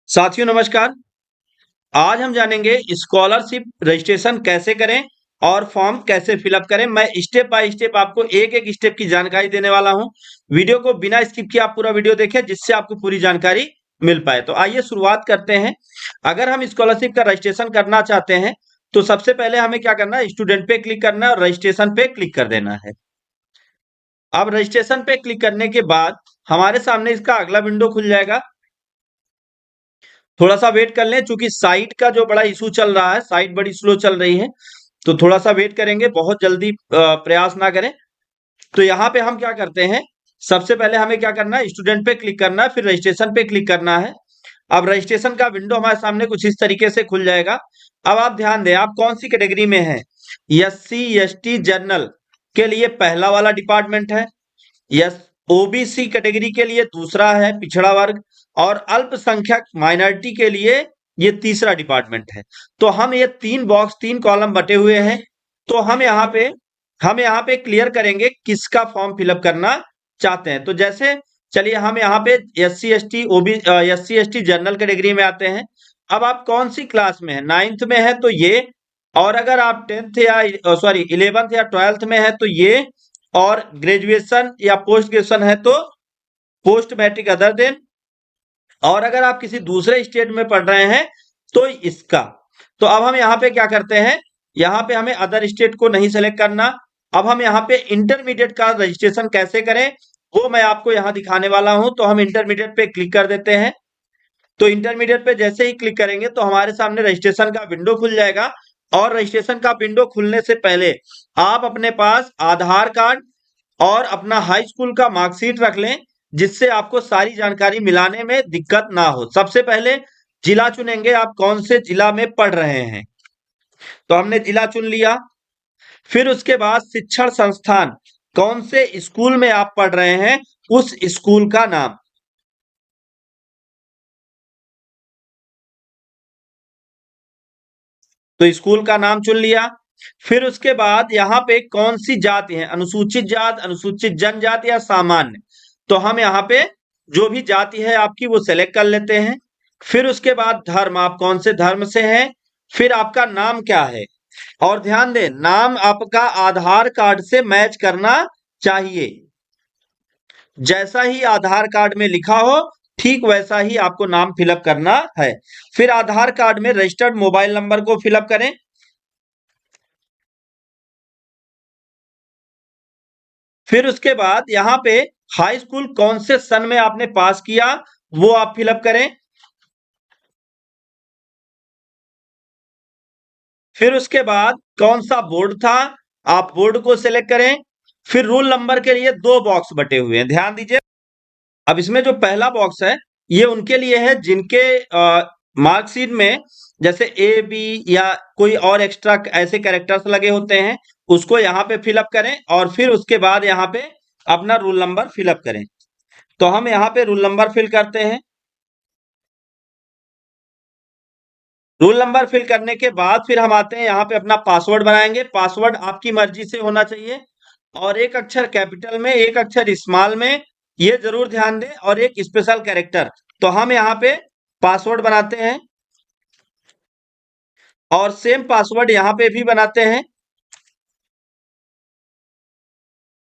साथियों नमस्कार। आज हम जानेंगे स्कॉलरशिप रजिस्ट्रेशन कैसे करें और फॉर्म कैसे फिलअप करें। मैं स्टेप बाय स्टेप आपको एक एक स्टेप की जानकारी देने वाला हूं। वीडियो को बिना स्किप किए आप पूरा वीडियो देखें जिससे आपको पूरी जानकारी मिल पाए। तो आइए शुरुआत करते हैं। अगर हम स्कॉलरशिप का रजिस्ट्रेशन करना चाहते हैं तो सबसे पहले हमें क्या करना है, स्टूडेंट पे क्लिक करना है और रजिस्ट्रेशन पे क्लिक कर देना है। अब रजिस्ट्रेशन पे क्लिक करने के बाद हमारे सामने इसका अगला विंडो खुल जाएगा। थोड़ा सा वेट कर लें, चूंकि साइट का जो बड़ा इशू चल रहा है, साइट बड़ी स्लो चल रही है, तो थोड़ा सा वेट करेंगे, बहुत जल्दी प्रयास ना करें। तो यहाँ पे हम क्या करते हैं, सबसे पहले हमें क्या करना है, स्टूडेंट पे क्लिक करना है, फिर रजिस्ट्रेशन पे क्लिक करना है। अब रजिस्ट्रेशन का विंडो हमारे सामने कुछ इस तरीके से खुल जाएगा। अब आप ध्यान दें, आप कौन सी कैटेगरी में हैं। SC ST जनरल के लिए पहला वाला डिपार्टमेंट है, यस ओबीसी कैटेगरी के लिए दूसरा है पिछड़ा वर्ग, और अल्पसंख्यक माइनॉरिटी के लिए ये तीसरा डिपार्टमेंट है। तो हम ये तीन बॉक्स, तीन कॉलम बटे हुए हैं। तो हम यहाँ पे क्लियर करेंगे किसका फॉर्म फिलअप करना चाहते हैं। तो जैसे चलिए हम यहाँ पे SC ST जनरल कैटेगरी में आते हैं। अब आप कौन सी क्लास में है, 9th में है तो ये, और अगर आप 10th या 11th या 12th में है तो ये, और ग्रेजुएशन या पोस्ट ग्रेजुएशन है तो पोस्ट मैट्रिक अदर देन, और अगर आप किसी दूसरे स्टेट में पढ़ रहे हैं तो इसका। तो अब हम यहाँ पे क्या करते हैं, यहाँ पे हमें अदर स्टेट को नहीं सेलेक्ट करना। अब हम यहाँ पे इंटरमीडिएट का रजिस्ट्रेशन कैसे करें वो मैं आपको यहाँ दिखाने वाला हूं। तो हम इंटरमीडिएट पे क्लिक कर देते हैं। तो इंटरमीडिएट पे जैसे ही क्लिक करेंगे तो हमारे सामने रजिस्ट्रेशन का विंडो खुल जाएगा। और रजिस्ट्रेशन का विंडो खुलने से पहले आप अपने पास आधार कार्ड और अपना हाई स्कूल का मार्कशीट रख लें, जिससे आपको सारी जानकारी मिलाने में दिक्कत ना हो। सबसे पहले जिला चुनेंगे, आप कौन से जिला में पढ़ रहे हैं। तो हमने जिला चुन लिया। फिर उसके बाद शिक्षण संस्थान, कौन से स्कूल में आप पढ़ रहे हैं उस स्कूल का नाम। तो स्कूल का नाम चुन लिया। फिर उसके बाद यहाँ पे कौन सी जाति है, अनुसूचित जात, अनुसूचित जनजाति या सामान्य। तो हम यहाँ पे जो भी जाति है आपकी वो सेलेक्ट कर लेते हैं। फिर उसके बाद धर्म, आप कौन से धर्म से हैं। फिर आपका नाम क्या है, और ध्यान दें नाम आपका आधार कार्ड से मैच करना चाहिए। जैसा ही आधार कार्ड में लिखा हो ठीक वैसा ही आपको नाम फिलअप करना है। फिर आधार कार्ड में रजिस्टर्ड मोबाइल नंबर को फिलअप करें। फिर उसके बाद यहाँ पे हाई स्कूल कौन से सन में आपने पास किया वो आप फिलअप करें। फिर उसके बाद कौन सा बोर्ड था, आप बोर्ड को सिलेक्ट करें। फिर रोल नंबर के लिए दो बॉक्स बटे हुए हैं, ध्यान दीजिए। अब इसमें जो पहला बॉक्स है ये उनके लिए है जिनके मार्कशीट में जैसे A B या कोई और एक्स्ट्रा ऐसे कैरेक्टर्स लगे होते हैं, उसको यहाँ पे फिलअप करें और फिर उसके बाद यहाँ पे अपना रोल नंबर फिलअप करें। तो हम यहाँ पे रोल नंबर फिल करते हैं। रोल नंबर फिल करने के बाद फिर हम आते हैं यहाँ पे अपना पासवर्ड बनाएंगे। पासवर्ड आपकी मर्जी से होना चाहिए, और एक अक्षर कैपिटल में, एक अक्षर स्मॉल में, ये जरूर ध्यान दें, और एक स्पेशल कैरेक्टर। तो हम यहाँ पे पासवर्ड बनाते हैं और सेम पासवर्ड यहाँ पे भी बनाते हैं।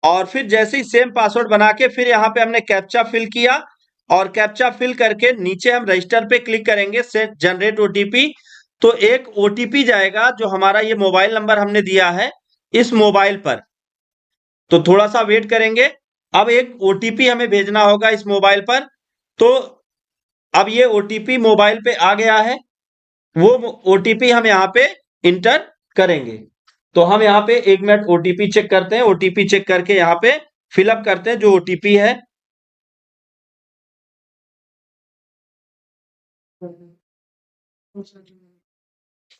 और फिर जैसे ही सेम पासवर्ड बना के फिर यहाँ पे हमने कैप्चा फिल किया, और कैप्चा फिल करके नीचे हम रजिस्टर पे क्लिक करेंगे, सेट जनरेट OTP। तो एक OTP जाएगा जो हमारा ये मोबाइल नंबर हमने दिया है इस मोबाइल पर। तो थोड़ा सा वेट करेंगे। अब एक OTP हमें भेजना होगा इस मोबाइल पर। तो अब ये OTP मोबाइल पे आ गया है, वो OTP हम यहाँ पे इंटर करेंगे। तो हम यहाँ पे 1 मिनट OTP चेक करते हैं। OTP चेक करके यहाँ पे फिलअप करते हैं जो OTP है।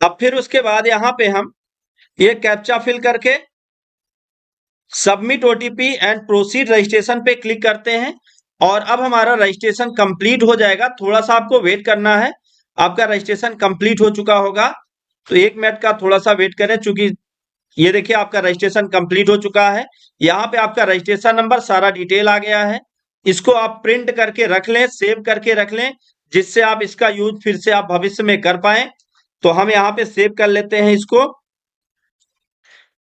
अब फिर उसके बाद यहाँ पे हम ये कैप्चा फिल करके submit OTP and proceed registration पे क्लिक करते हैं, और अब हमारा रजिस्ट्रेशन कंप्लीट हो जाएगा। थोड़ा सा आपको वेट करना है, आपका रजिस्ट्रेशन कंप्लीट हो चुका होगा। तो 1 मिनट का थोड़ा सा वेट करें, चूंकि ये देखिए आपका रजिस्ट्रेशन कंप्लीट हो चुका है। यहाँ पे आपका रजिस्ट्रेशन नंबर, सारा डिटेल आ गया है। इसको आप प्रिंट करके रख लें, सेव करके रख लें। जिससे आप इसका यूज फिर से आप भविष्य में कर पाए। तो हम यहाँ पे सेव कर लेते हैं इसको।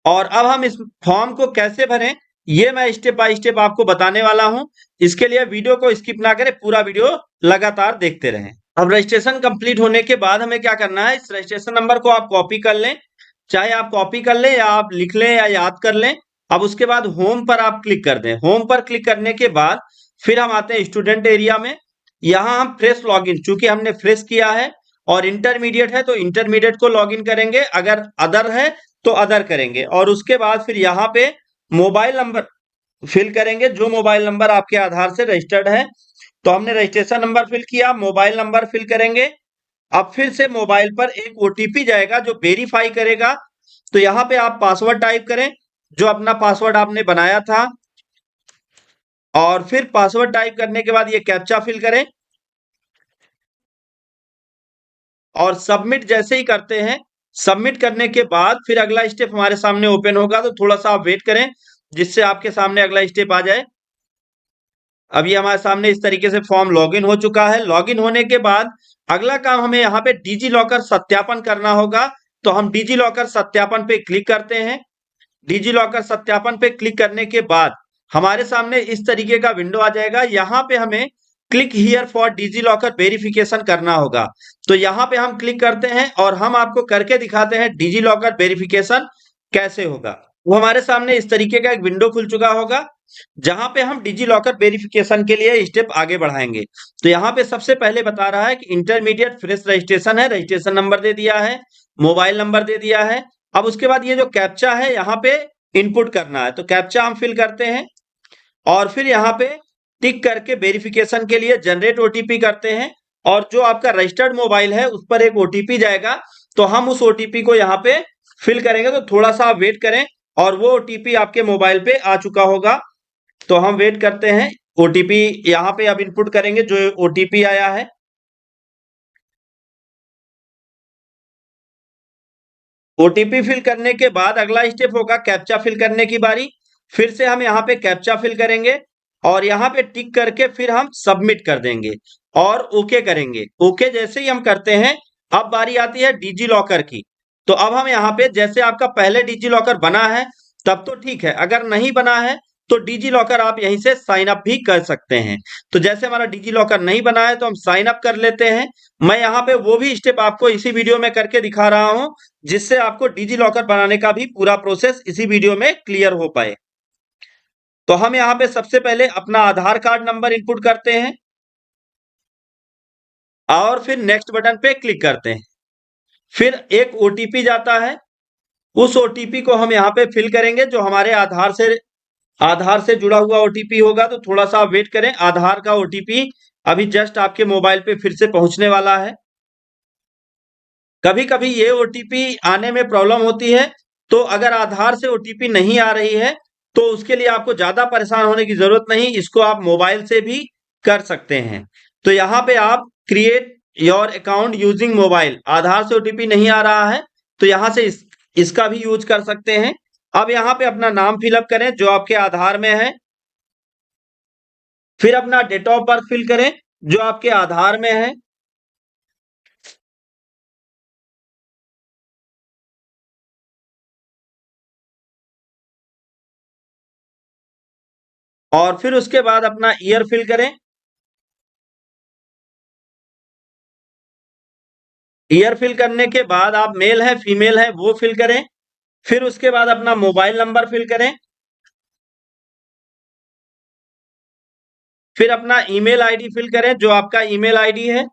और अब हम इस फॉर्म को कैसे भरें, ये मैं स्टेप बाय स्टेप आपको बताने वाला हूं। इसके लिए वीडियो को स्किप ना करें, पूरा वीडियो लगातार देखते रहें। अब रजिस्ट्रेशन कंप्लीट होने के बाद हमें क्या करना है, इस रजिस्ट्रेशन नंबर को आप कॉपी कर लें, चाहे आप कॉपी कर लें या आप लिख लें या याद कर लें। अब उसके बाद होम पर आप क्लिक कर दें। होम पर क्लिक करने के बाद फिर हम आते हैं स्टूडेंट एरिया में। यहाँ हम फ्रेश लॉगिन, चूंकि हमने फ्रेश किया है और इंटरमीडिएट है तो इंटरमीडिएट को लॉगिन करेंगे, अगर अदर है तो अदर करेंगे। और उसके बाद फिर यहाँ पे मोबाइल नंबर फिल करेंगे, जो मोबाइल नंबर आपके आधार से रजिस्टर्ड है। तो हमने रजिस्ट्रेशन नंबर फिल किया, मोबाइल नंबर फिल करेंगे। अब फिर से मोबाइल पर एक ओटीपी जाएगा जो वेरीफाई करेगा। तो यहाँ पे आप पासवर्ड टाइप करें, जो अपना पासवर्ड आपने बनाया था, और फिर पासवर्ड टाइप करने के बाद ये कैप्चा फिल करें और सबमिट जैसे ही करते हैं, सबमिट करने के बाद फिर अगला स्टेप हमारे सामने ओपन होगा। तो थोड़ा सा आप वेट करें जिससे आपके सामने अगला स्टेप आ जाए। अभी हमारे सामने इस तरीके से फॉर्म लॉगिन हो चुका है। लॉगिन होने के बाद अगला काम हमें यहाँ पे डिजी लॉकर सत्यापन करना होगा। तो हम डिजी लॉकर सत्यापन पे क्लिक करते हैं। डिजी लॉकर सत्यापन पे क्लिक करने के बाद हमारे सामने इस तरीके का विंडो आ जाएगा। यहाँ पे हमें click here for DigiLocker verification करना होगा। तो यहाँ पे हम क्लिक करते हैं और हम आपको करके दिखाते हैं डिजी लॉकर वेरिफिकेशन कैसे होगा। वो हमारे सामने इस तरीके का एक विंडो खुल चुका होगा, जहां पे हम डिजी लॉकर वेरिफिकेशन के लिए स्टेप आगे बढ़ाएंगे। तो यहाँ पे सबसे पहले बता रहा है कि इंटरमीडिएट फ्रेश रजिस्ट्रेशन है, रजिस्ट्रेशन नंबर दे दिया है, मोबाइल नंबर दे दिया है। अब उसके बाद ये जो कैप्चा है यहाँ पे इनपुट करना है। तो कैप्चा हम फिल करते हैं और फिर यहाँ पे टिक करके वेरिफिकेशन के लिए जनरेट ओटीपी करते हैं। और जो आपका रजिस्टर्ड मोबाइल है उस पर एक ओटीपी जाएगा, तो हम उस ओटीपी को यहाँ पे फिल करेंगे। तो थोड़ा सा आप वेट करें और वो ओटीपी आपके मोबाइल पे आ चुका होगा। तो हम वेट करते हैं। ओटीपी यहाँ पे अब इनपुट करेंगे जो ओटीपी आया है। ओटीपी फिल करने के बाद अगला स्टेप होगा कैप्चा फिल करने की बारी। फिर से हम यहाँ पे कैप्चा फिल करेंगे और यहाँ पे टिक करके फिर हम सबमिट कर देंगे और ओके करेंगे। ओके जैसे ही हम करते हैं, अब बारी आती है डिजी लॉकर की। तो अब हम यहाँ पे, जैसे आपका पहले डिजी लॉकर बना है तब तो ठीक है, अगर नहीं बना है तो डिजी लॉकर आप यहीं से साइन अप भी कर सकते हैं। तो जैसे हमारा डिजी लॉकर नहीं बना है तो हम साइन अप कर लेते हैं। मैं यहाँ पे वो भी स्टेप आपको इसी वीडियो में करके दिखा रहा हूं, जिससे आपको डिजी लॉकर बनाने का भी पूरा प्रोसेस इसी वीडियो में क्लियर हो पाए। तो हम यहाँ पे सबसे पहले अपना आधार कार्ड नंबर इनपुट करते हैं और फिर नेक्स्ट बटन पे क्लिक करते हैं। फिर एक ओटीपी जाता है, उस ओटीपी को हम यहाँ पे फिल करेंगे, जो हमारे आधार से जुड़ा हुआ ओटीपी होगा। तो थोड़ा सा वेट करें, आधार का ओटीपी अभी जस्ट आपके मोबाइल पे फिर से पहुंचने वाला है। कभी कभी ये ओटीपी आने में प्रॉब्लम होती है, तो अगर आधार से ओटीपी नहीं आ रही है तो उसके लिए आपको ज्यादा परेशान होने की जरूरत नहीं, इसको आप मोबाइल से भी कर सकते हैं। तो यहाँ पे आप create your account using mobile, Aadhaar से ओटीपी नहीं आ रहा है तो यहाँ से इसका भी यूज कर सकते हैं। अब यहाँ पे अपना नाम फिलअप करें जो आपके आधार में है, फिर अपना डेट ऑफ बर्थ फिल करें जो आपके आधार में है, और फिर उसके बाद अपना ईयर फिल करें। ईयर फिल करने के बाद आप मेल है फीमेल है वो फिल करें। फिर उसके बाद अपना मोबाइल नंबर फिल करें। फिर अपना ईमेल आईडी फिल करें, जो आपका ईमेल आईडी है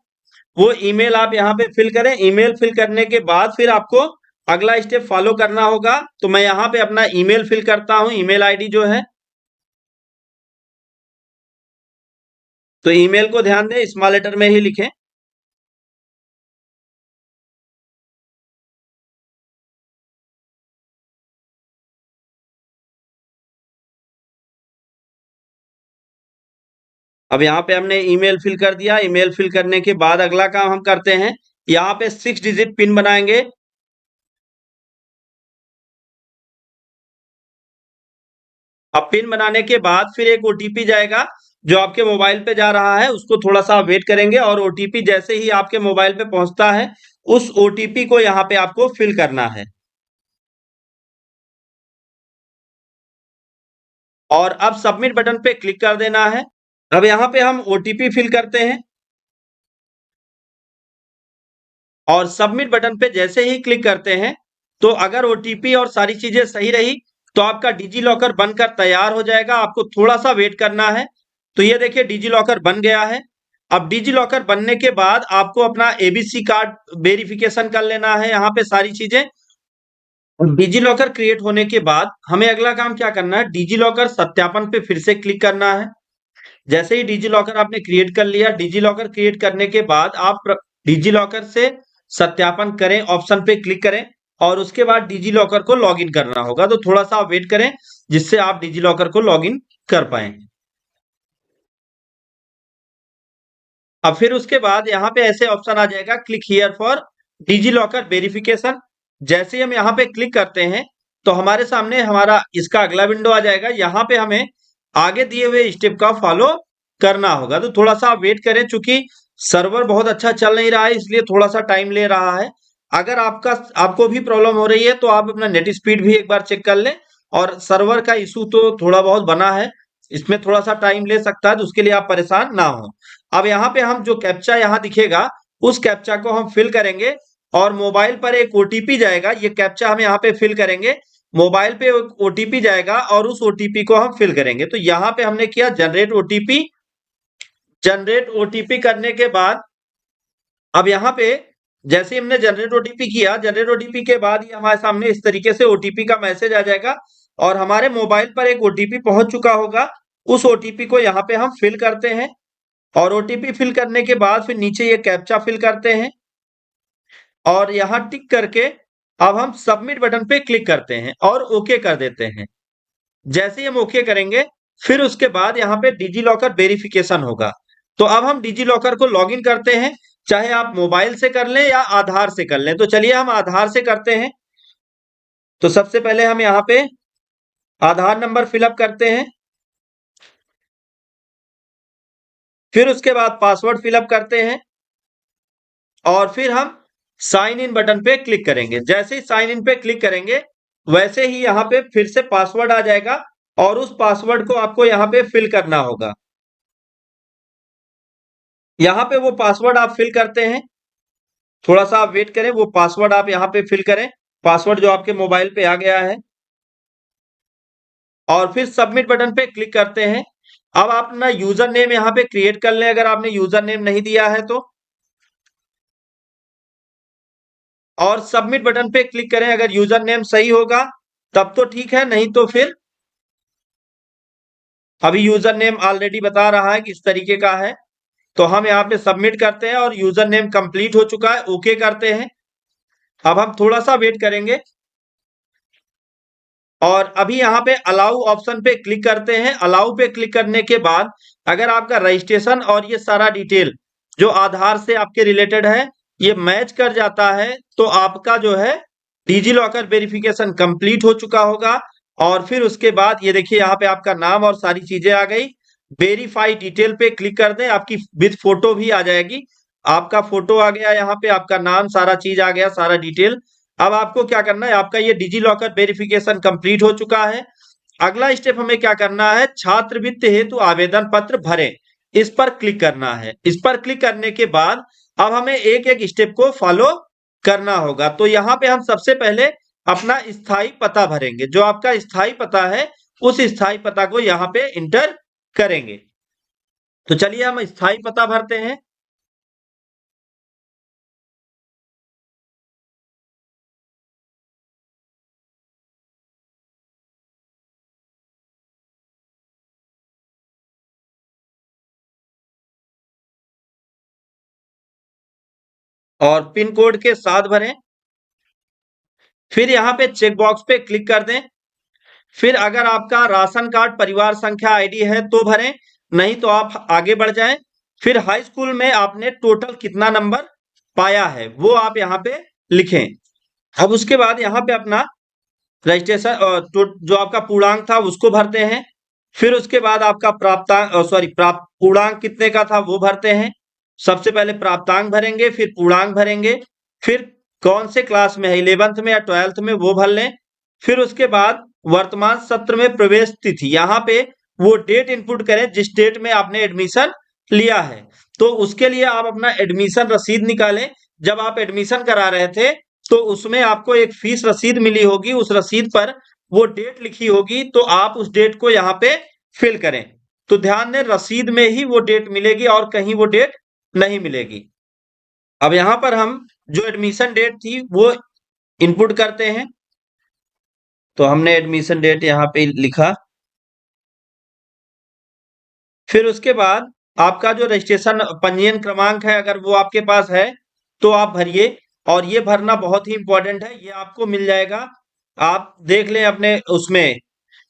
वो ईमेल आप यहाँ पे फिल करें। ईमेल फिल करने के बाद फिर आपको अगला स्टेप फॉलो करना होगा। तो मैं यहाँ पे अपना ईमेल फिल करता हूँ, ईमेल आईडी जो है। तो ईमेल को ध्यान दें स्मॉल लेटर में ही लिखें। अब यहाँ पे हमने ईमेल फिल कर दिया। ईमेल फिल करने के बाद अगला काम हम करते हैं, यहाँ पे 6 डिजिट पिन बनाएंगे। अब पिन बनाने के बाद फिर एक ओटीपी जाएगा, जो आपके मोबाइल पे जा रहा है उसको थोड़ा सा वेट करेंगे और ओटीपी जैसे ही आपके मोबाइल पे पहुंचता है उस ओटीपी को यहाँ पे आपको फिल करना है। और अब सबमिट बटन पे क्लिक कर देना है। अब यहाँ पे हम ओटीपी फिल करते हैं और सबमिट बटन पे जैसे ही क्लिक करते हैं तो अगर ओटीपी और सारी चीजें सही रही तो आपका डिजी लॉकर बनकर तैयार हो जाएगा। आपको थोड़ा सा वेट करना है। तो ये देखिए डिजी लॉकर बन गया है। अब डिजी लॉकर बनने के बाद आपको अपना एबीसी कार्ड वेरिफिकेशन कर लेना है। यहाँ पे सारी चीजें डिजी लॉकर क्रिएट होने के बाद हमें अगला काम क्या करना है, डिजी लॉकर सत्यापन पे फिर से क्लिक करना है। जैसे ही डिजी लॉकर आपने क्रिएट कर लिया, डिजी लॉकर क्रिएट करने के बाद आप डिजी लॉकर से सत्यापन करें ऑप्शन पे क्लिक करें और उसके बाद डिजी लॉकर को लॉगिन करना होगा। तो थोड़ा सा आप वेट करें जिससे आप डिजी लॉकर को लॉगिन कर पाए। अब फिर उसके बाद यहाँ पे ऐसे ऑप्शन आ जाएगा click here for DigiLocker verification. जैसे ही हम यहाँ पे क्लिक करते हैं तो हमारे सामने हमारा इसका अगला विंडो आ जाएगा। यहाँ पे हमें आगे दिए हुए स्टेप का फॉलो करना होगा। तो थोड़ा सा आप वेट करें, चूंकि सर्वर बहुत अच्छा चल नहीं रहा है इसलिए थोड़ा सा टाइम ले रहा है। अगर आपको भी प्रॉब्लम हो रही है तो आप अपना नेट स्पीड भी एक बार चेक कर लें। और सर्वर का इशू तो थोड़ा बहुत बना है, इसमें थोड़ा सा टाइम ले सकता है, तो उसके लिए आप परेशान ना हो। अब यहाँ पे हम जो कैप्चा यहाँ दिखेगा उस कैप्चा को हम फिल करेंगे और मोबाइल पर एक ओटीपी जाएगा। ये कैप्चा हम यहाँ पे फिल करेंगे, मोबाइल पे ओटीपी जाएगा और उस ओटीपी को हम फिल करेंगे। तो यहाँ पे हमने किया जनरेट ओटीपी। जनरेट ओटीपी करने के बाद अब यहाँ पे जैसे ही हमने जनरेट ओटीपी किया, जनरेट ओटीपी के बाद ही हमारे सामने इस तरीके से ओटीपी का मैसेज आ जाएगा और हमारे मोबाइल पर एक ओटीपी पहुंच चुका होगा। उस ओटीपी को यहाँ पे हम फिल करते हैं और ओटीपी फिल करने के बाद फिर नीचे ये कैप्चा फिल करते हैं और यहाँ टिक करके अब हम सबमिट बटन पे क्लिक करते हैं और ओके कर देते हैं। जैसे ही हम ओके करेंगे फिर उसके बाद यहाँ पे डिजी लॉकर वेरिफिकेशन होगा। तो अब हम डिजी लॉकर को लॉगिन करते हैं, चाहे आप मोबाइल से कर लें या आधार से कर लें। तो चलिए हम आधार से करते हैं। तो सबसे पहले हम यहाँ पे आधार नंबर फिलअप करते हैं, फिर उसके बाद पासवर्ड फिलअप करते हैं और फिर हम साइन इन बटन पे क्लिक करेंगे। जैसे ही साइन इन पे क्लिक करेंगे वैसे ही यहाँ पे फिर से पासवर्ड आ जाएगा और उस पासवर्ड को आपको यहाँ पे फिल करना होगा। यहाँ पे वो पासवर्ड आप फिल करते हैं, थोड़ा सा आप वेट करें, वो पासवर्ड आप यहाँ पे फिल करें, पासवर्ड जो आपके मोबाइल पे आ गया है और फिर सबमिट बटन पे क्लिक करते हैं। अब आप अपना यूजर नेम यहाँ पे क्रिएट कर लें अगर आपने यूजर नेम नहीं दिया है तो, और सबमिट बटन पे क्लिक करें। अगर यूजर नेम सही होगा तब तो ठीक है, नहीं तो फिर अभी यूजर नेम ऑलरेडी बता रहा है कि इस तरीके का है, तो हम यहाँ पे सबमिट करते हैं और यूजर नेम कंप्लीट हो चुका है, ओके करते हैं। अब हम थोड़ा सा वेट करेंगे और अभी यहाँ पे अलाउ ऑप्शन पे क्लिक करते हैं। अलाउ पे क्लिक करने के बाद अगर आपका रजिस्ट्रेशन और ये सारा डिटेल जो आधार से आपके रिलेटेड है ये मैच कर जाता है तो आपका जो है डिजी लॉकर वेरिफिकेशन कंप्लीट हो चुका होगा। और फिर उसके बाद ये देखिए यहाँ पे आपका नाम और सारी चीजें आ गई। वेरीफाई डिटेल पे क्लिक कर दें, आपकी विद फोटो भी आ जाएगी। आपका फोटो आ गया, यहाँ पे आपका नाम, सारा चीज आ गया, सारा डिटेल। अब आपको क्या करना है, आपका ये डिजी लॉकर वेरिफिकेशन कंप्लीट हो चुका है। अगला स्टेप हमें क्या करना है, छात्रवृत्ति हेतु आवेदन पत्र भरें, इस पर क्लिक करना है। इस पर क्लिक करने के बाद अब हमें एक एक स्टेप को फॉलो करना होगा। तो यहाँ पे हम सबसे पहले अपना स्थायी पता भरेंगे, जो आपका स्थायी पता है उस स्थायी पता को यहाँ पे इंटर करेंगे। तो चलिए हम स्थायी पता भरते हैं। और पिन कोड के साथ भरें। फिर यहाँ पे चेक बॉक्स पे क्लिक कर दें। फिर अगर आपका राशन कार्ड परिवार संख्या आईडी है तो भरें, नहीं तो आप आगे बढ़ जाएं। फिर हाई स्कूल में आपने टोटल कितना नंबर पाया है वो आप यहाँ पे लिखें। अब उसके बाद यहाँ पे अपना रजिस्ट्रेशन जो आपका पूर्णांक था उसको भरते हैं। फिर उसके बाद आपका प्राप्तांक प्राप्त पूर्णांक कितने का था वो भरते हैं। सबसे पहले प्राप्तांक भरेंगे, फिर पूर्णांक भरेंगे, फिर कौन से क्लास में है, 11th में या 12th में, वो भर लें। फिर उसके बाद वर्तमान सत्र में प्रवेश तिथि, यहाँ पे वो डेट इनपुट करें जिस डेट में आपने एडमिशन लिया है। तो उसके लिए आप अपना एडमिशन रसीद निकालें। जब आप एडमिशन करा रहे थे तो उसमें आपको एक फीस रसीद मिली होगी, उस रसीद पर वो डेट लिखी होगी, तो आप उस डेट को यहाँ पे फिल करें। तो ध्यान दें, रसीद में ही वो डेट मिलेगी और कहीं वो डेट नहीं मिलेगी। अब यहाँ पर हम जो एडमिशन डेट थी वो इनपुट करते हैं। तो हमने एडमिशन डेट यहाँ पे लिखा। फिर उसके बाद आपका जो रजिस्ट्रेशन पंजीयन क्रमांक है, अगर वो आपके पास है तो आप भरिए, और ये भरना बहुत ही इंपॉर्टेंट है, ये आपको मिल जाएगा। आप देख लें अपने उसमें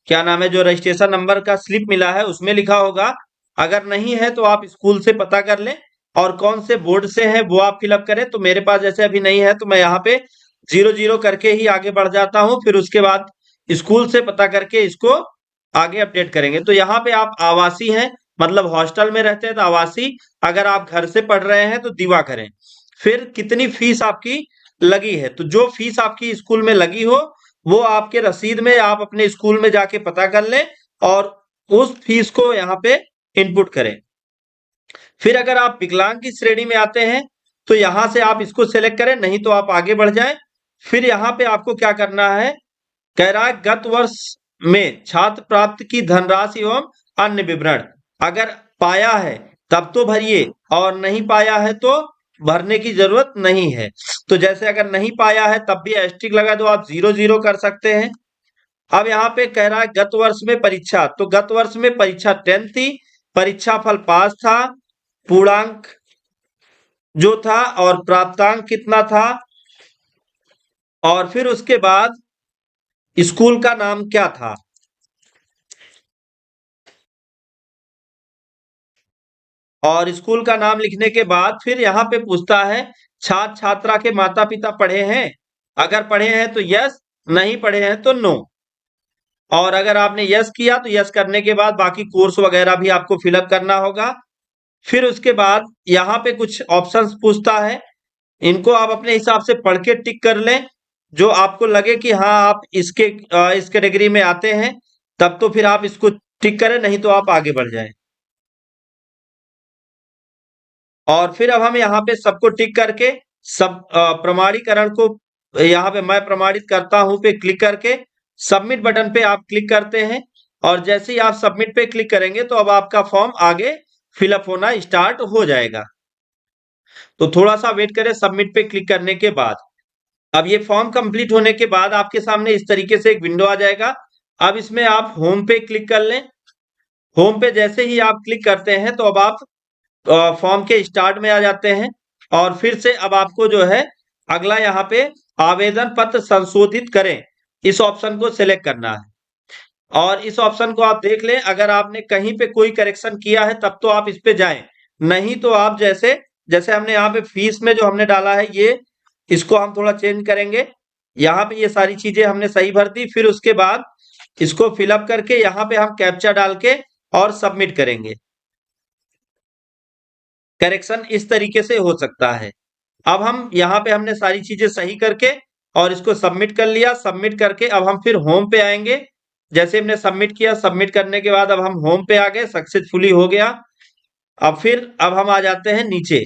क्या नाम है, जो रजिस्ट्रेशन नंबर का स्लिप मिला है उसमें लिखा होगा। अगर नहीं है तो आप स्कूल से पता कर लें, और कौन से बोर्ड से है वो आप फिलअप करें। तो मेरे पास जैसे अभी नहीं है तो मैं यहाँ पे 00 करके ही आगे बढ़ जाता हूँ। फिर उसके बाद स्कूल से पता करके इसको आगे अपडेट करेंगे। तो यहाँ पे आप आवासी हैं, मतलब हॉस्टल में रहते हैं तो आवासी, अगर आप घर से पढ़ रहे हैं तो दीवा करें। फिर कितनी फीस आपकी लगी है, तो जो फीस आपकी स्कूल में लगी हो वो आपके रसीद में आप अपने स्कूल में जाके पता कर लें और उस फीस को यहाँ पे इनपुट करें। फिर अगर आप विकलांग की श्रेणी में आते हैं तो यहां से आप इसको सेलेक्ट करें, नहीं तो आप आगे बढ़ जाएं। फिर यहाँ पे आपको क्या करना है, कह रहा है गत वर्ष में छात्र प्राप्त की धनराशि एवं अन्य विवरण, अगर पाया है तब तो भरिए, और नहीं पाया है तो भरने की जरूरत नहीं है। तो जैसे अगर नहीं पाया है तब भी एस्ट्रिक लगा दो, आप 00 कर सकते हैं। अब यहाँ पे कह रहा है गत वर्ष में परीक्षा, तो गत वर्ष में परीक्षा 10 थी, परीक्षा फल पास था, पूर्णांक जो था और प्राप्तांक कितना था, और फिर उसके बाद स्कूल का नाम क्या था। और स्कूल का नाम लिखने के बाद फिर यहाँ पे पूछता है छात्र छात्रा के माता पिता पढ़े हैं, अगर पढ़े हैं तो यस, नहीं पढ़े हैं तो नो। और अगर आपने यस किया तो यस करने के बाद बाकी कोर्स वगैरह भी आपको फिलअप करना होगा। फिर उसके बाद यहाँ पे कुछ ऑप्शंस पूछता है, इनको आप अपने हिसाब से पढ़ के टिक कर लें, जो आपको लगे कि हाँ आप इस कैटेगरी में आते हैं, तब तो फिर आप इसको टिक करें, नहीं तो आप आगे बढ़ जाएं। और फिर अब हम यहाँ पे सबको टिक करके सब प्रमाणीकरण को, यहाँ पे मैं प्रमाणित करता हूं पे क्लिक करके सबमिट बटन पे आप क्लिक करते हैं, और जैसे ही आप सबमिट पे क्लिक करेंगे तो अब आपका फॉर्म आगे फिलअप होना स्टार्ट हो जाएगा। तो थोड़ा सा वेट करें सबमिट पे क्लिक करने के बाद। अब ये फॉर्म कंप्लीट होने के बाद आपके सामने इस तरीके से एक विंडो आ जाएगा। अब इसमें आप होम पे क्लिक कर लें। होम पे जैसे ही आप क्लिक करते हैं तो अब आप फॉर्म के स्टार्ट में आ जाते हैं, और फिर से अब आपको जो है अगला यहाँ पे आवेदन पत्र संशोधित करें, इस ऑप्शन को सिलेक्ट करना है। और इस ऑप्शन को आप देख लें, अगर आपने कहीं पे कोई करेक्शन किया है तब तो आप इस पे जाएं, नहीं तो आप जैसे जैसे हमने यहाँ पे फीस में जो हमने डाला है ये, इसको हम थोड़ा चेंज करेंगे। यहाँ पे ये सारी चीजें हमने सही भर दी, फिर उसके बाद इसको फिलअप करके यहाँ पे हम कैप्चा डाल के और सबमिट करेंगे। करेक्शन इस तरीके से हो सकता है। अब हम यहाँ पे हमने सारी चीजें सही करके और इसको सबमिट कर लिया। सबमिट करके अब हम फिर होम पे आएंगे। जैसे हमने सबमिट किया, सबमिट करने के बाद अब हम होम पे आ गए, सक्सेसफुली हो गया। अब हम आ जाते हैं नीचे,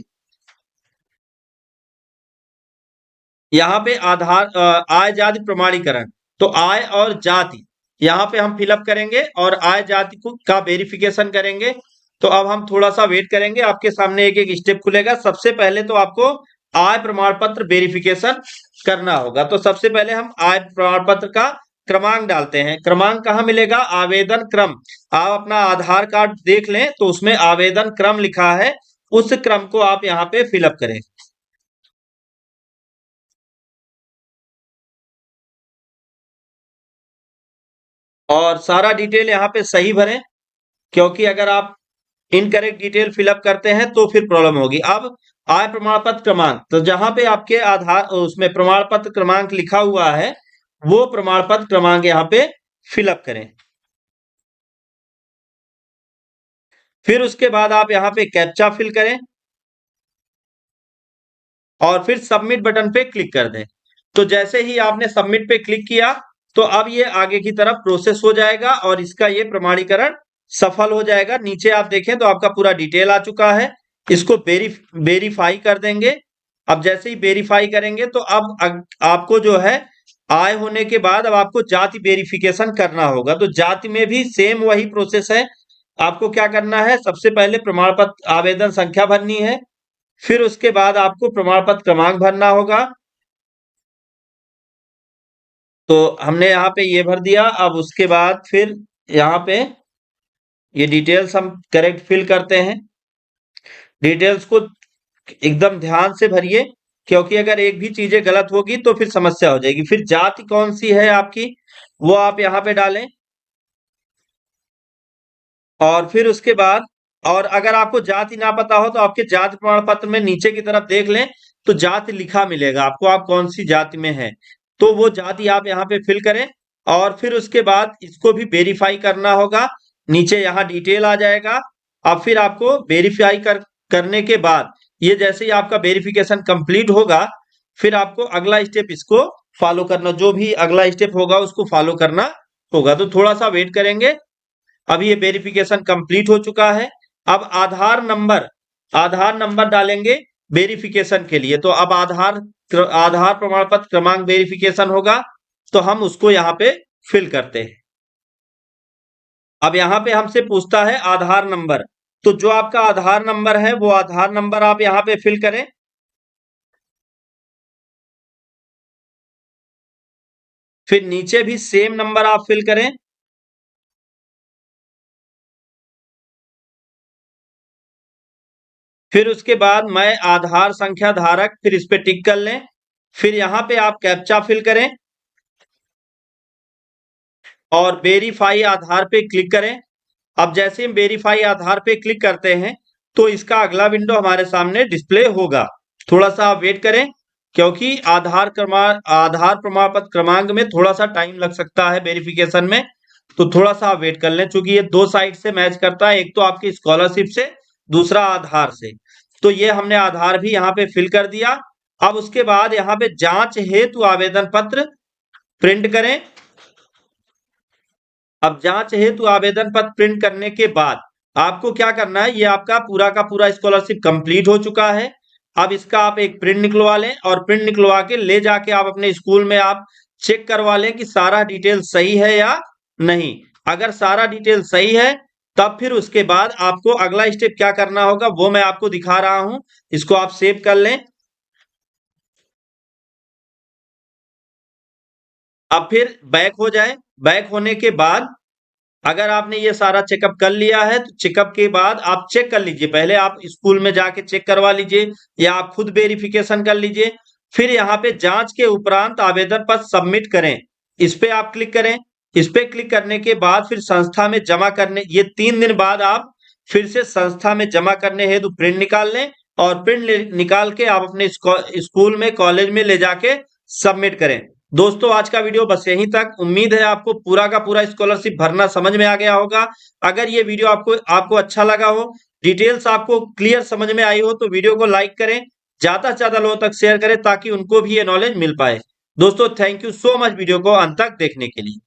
यहाँ पे आधार आय जाति प्रमाणीकरण। तो आय और जाति यहाँ पे हम फिलअप करेंगे और आय जाति को का वेरिफिकेशन करेंगे। तो अब हम थोड़ा सा वेट करेंगे, आपके सामने एक एक स्टेप खुलेगा। सबसे पहले तो आपको आय प्रमाण पत्र वेरिफिकेशन करना होगा। तो सबसे पहले हम आय प्रमाण पत्र का क्रमांक डालते हैं। क्रमांक कहाँ मिलेगा, आवेदन क्रम। आप अपना आधार कार्ड देख लें तो उसमें आवेदन क्रम लिखा है, उस क्रम को आप यहाँ पे फिलअप करें। और सारा डिटेल यहाँ पे सही भरें, क्योंकि अगर आप इनकरेक्ट डिटेल फिलअप करते हैं तो फिर प्रॉब्लम होगी। अब आय प्रमाण पत्र क्रमांक, तो जहां पे आपके आधार उसमें प्रमाण पत्र क्रमांक लिखा हुआ है वो प्रमाण पत्र क्रमांक यहाँ पे फिलअप करें। फिर उसके बाद आप यहाँ पे कैप्चा फिल करें और फिर सबमिट बटन पे क्लिक कर दें। तो जैसे ही आपने सबमिट पे क्लिक किया तो अब ये आगे की तरफ प्रोसेस हो जाएगा और इसका ये प्रमाणीकरण सफल हो जाएगा। नीचे आप देखें तो आपका पूरा डिटेल आ चुका है। इसको वेरीफाई कर देंगे। अब जैसे ही वेरीफाई करेंगे तो अब आपको जो है आय होने के बाद अब आपको जाति वेरिफिकेशन करना होगा। तो जाति में भी सेम वही प्रोसेस है। आपको क्या करना है, सबसे पहले प्रमाण पत्र आवेदन संख्या भरनी है, फिर उसके बाद आपको प्रमाण पत्र क्रमांक भरना होगा। तो हमने यहाँ पे ये भर दिया। अब उसके बाद फिर यहाँ पे ये डिटेल्स हम करेक्ट फिल करते हैं। डिटेल्स को एकदम ध्यान से भरिए, क्योंकि अगर एक भी चीजें गलत होगी तो फिर समस्या हो जाएगी। फिर जाति कौन सी है आपकी वो आप यहाँ पे डालें और फिर उसके बाद, और अगर आपको जाति ना पता हो तो आपके जाति प्रमाण पत्र में नीचे की तरफ देख लें तो जाति लिखा मिलेगा आपको, आप कौन सी जाति में है तो वो जाति आप यहाँ पे फिल करें। और फिर उसके बाद इसको भी वेरीफाई करना होगा। नीचे यहाँ डिटेल आ जाएगा। अब फिर आपको वेरीफाई करने के बाद ये जैसे ही आपका वेरिफिकेशन कंप्लीट होगा फिर आपको अगला स्टेप इसको फॉलो करना, जो भी अगला स्टेप होगा उसको फॉलो करना होगा। तो थोड़ा सा वेट करेंगे। अब ये वेरिफिकेशन कंप्लीट हो चुका है। अब आधार नंबर डालेंगे वेरिफिकेशन के लिए। तो अब आधार प्रमाण पत्र क्रमांक वेरिफिकेशन होगा तो हम उसको यहाँ पे फिल करते हैं। अब यहाँ पे हमसे पूछता है आधार नंबर, तो जो आपका आधार नंबर है वो आधार नंबर आप यहाँ पे फिल करें। फिर नीचे भी सेम नंबर आप फिल करें। फिर उसके बाद मैं आधार संख्या धारक, फिर इस पे टिक कर लें। फिर यहाँ पे आप कैप्चा फिल करें और वेरीफाई आधार पे क्लिक करें। अब जैसे हम वेरीफाई आधार पे क्लिक करते हैं तो इसका अगला विंडो हमारे सामने डिस्प्ले होगा। थोड़ा सा आप वेट करें, क्योंकि आधार प्रमाण पत्र क्रमांक में थोड़ा सा टाइम लग सकता है वेरिफिकेशन में। तो थोड़ा सा आप वेट कर लें, चूंकि ये दो साइड से मैच करता है, एक तो आपकी स्कॉलरशिप से, दूसरा आधार से। तो ये हमने आधार भी यहाँ पे फिल कर दिया। अब उसके बाद यहाँ पे जांच हेतु आवेदन पत्र प्रिंट करें। अब जांच हेतु आवेदन पत्र प्रिंट करने के बाद आपको क्या करना है, ये आपका पूरा का पूरा स्कॉलरशिप कंप्लीट हो चुका है। अब इसका आप एक प्रिंट निकलवा लें और प्रिंट निकलवा के ले जाके आप अपने स्कूल में आप चेक करवा लें कि सारा डिटेल सही है या नहीं। अगर सारा डिटेल सही है तब फिर उसके बाद आपको अगला स्टेप क्या करना होगा वो मैं आपको दिखा रहा हूं। इसको आप सेव कर लें। अब फिर बैक हो जाए। बैक होने के बाद अगर आपने ये सारा चेकअप कर लिया है तो चेकअप के बाद आप चेक कर लीजिए, पहले आप स्कूल में जाके चेक करवा लीजिए या आप खुद वेरिफिकेशन कर लीजिए। फिर यहाँ पे जांच के उपरांत आवेदन पत्र सबमिट करें, इस पे आप क्लिक करें। इस पे क्लिक करने के बाद फिर संस्था में जमा करने, ये 3 दिन बाद आप फिर से संस्था में जमा करने हेतु प्रिंट निकाल लें और प्रिंट निकाल के आप अपने स्कूल में, कॉलेज में ले जाके सबमिट करें। दोस्तों आज का वीडियो बस यहीं तक। उम्मीद है आपको पूरा का पूरा स्कॉलरशिप भरना समझ में आ गया होगा। अगर ये वीडियो आपको अच्छा लगा हो, डिटेल्स आपको क्लियर समझ में आई हो तो वीडियो को लाइक करें, ज्यादा से ज्यादा लोगों तक शेयर करें ताकि उनको भी ये नॉलेज मिल पाए। दोस्तों thank you so much video को अंत तक देखने के लिए।